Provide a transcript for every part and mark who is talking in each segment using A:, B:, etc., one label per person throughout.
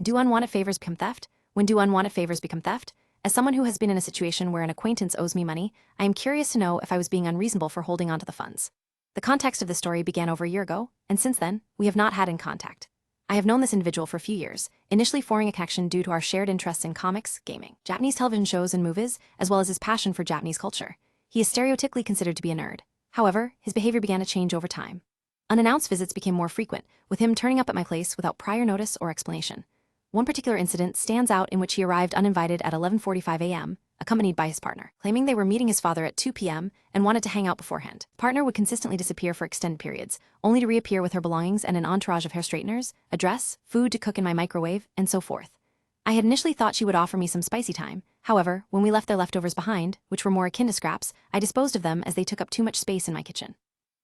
A: Do unwanted favors become theft? When do unwanted favors become theft? As someone who has been in a situation where an acquaintance owes me money, I am curious to know if I was being unreasonable for holding onto the funds. The context of the story began over a year ago, and since then, we have not had in contact. I have known this individual for a few years, initially forming a connection due to our shared interests in comics, gaming, Japanese television shows and movies, as well as his passion for Japanese culture. He is stereotypically considered to be a nerd. However, his behavior began to change over time. Unannounced visits became more frequent, with him turning up at my place without prior notice or explanation. One particular incident stands out in which he arrived uninvited at 11:45 a.m., accompanied by his partner, claiming they were meeting his father at 2 p.m. and wanted to hang out beforehand. Partner would consistently disappear for extended periods, only to reappear with her belongings and an entourage of hair straighteners, a dress, food to cook in my microwave, and so forth. I had initially thought she would offer me some spicy time. However, when we left their leftovers behind, which were more akin to scraps, I disposed of them as they took up too much space in my kitchen.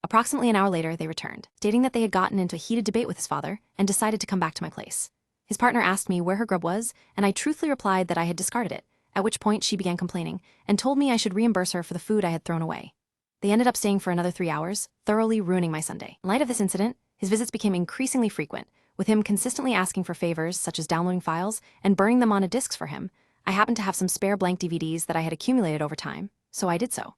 A: Approximately an hour later, they returned, stating that they had gotten into a heated debate with his father and decided to come back to my place. His partner asked me where her grub was, and I truthfully replied that I had discarded it, at which point she began complaining and told me I should reimburse her for the food I had thrown away. They ended up staying for another 3 hours, thoroughly ruining my Sunday. In light of this incident, his visits became increasingly frequent, with him consistently asking for favors such as downloading files and burning them onto discs for him. I happened to have some spare blank DVDs that I had accumulated over time, so I did so.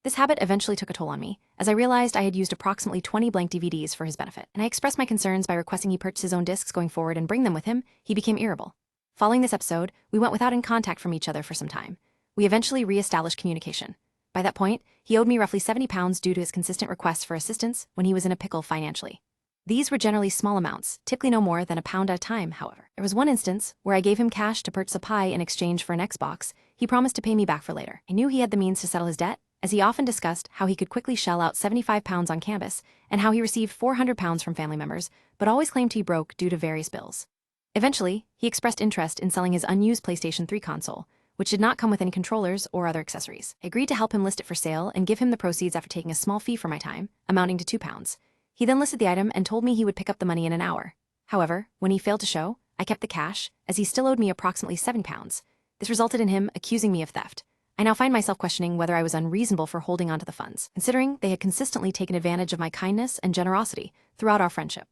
A: This habit eventually took a toll on me, as I realized I had used approximately 20 blank DVDs for his benefit, and I expressed my concerns by requesting he purchase his own discs going forward and bring them with him. He became irritable. Following this episode, we went without in contact from each other for some time. We eventually re-established communication. By that point, he owed me roughly £70 due to his consistent requests for assistance when he was in a pickle financially. These were generally small amounts, typically no more than £1 at a time, however. There was one instance where I gave him cash to purchase a pie in exchange for an Xbox. He promised to pay me back for later. I knew he had the means to settle his debt, as he often discussed how he could quickly shell out £75 on canvas and how he received £400 from family members, but always claimed he broke due to various bills. Eventually, he expressed interest in selling his unused PlayStation 3 console, which did not come with any controllers or other accessories. I agreed to help him list it for sale and give him the proceeds after taking a small fee for my time, amounting to £2. He then listed the item and told me he would pick up the money in an hour. However, when he failed to show, I kept the cash, as he still owed me approximately £7. This resulted in him accusing me of theft. I now find myself questioning whether I was unreasonable for holding onto the funds, considering they had consistently taken advantage of my kindness and generosity throughout our friendship.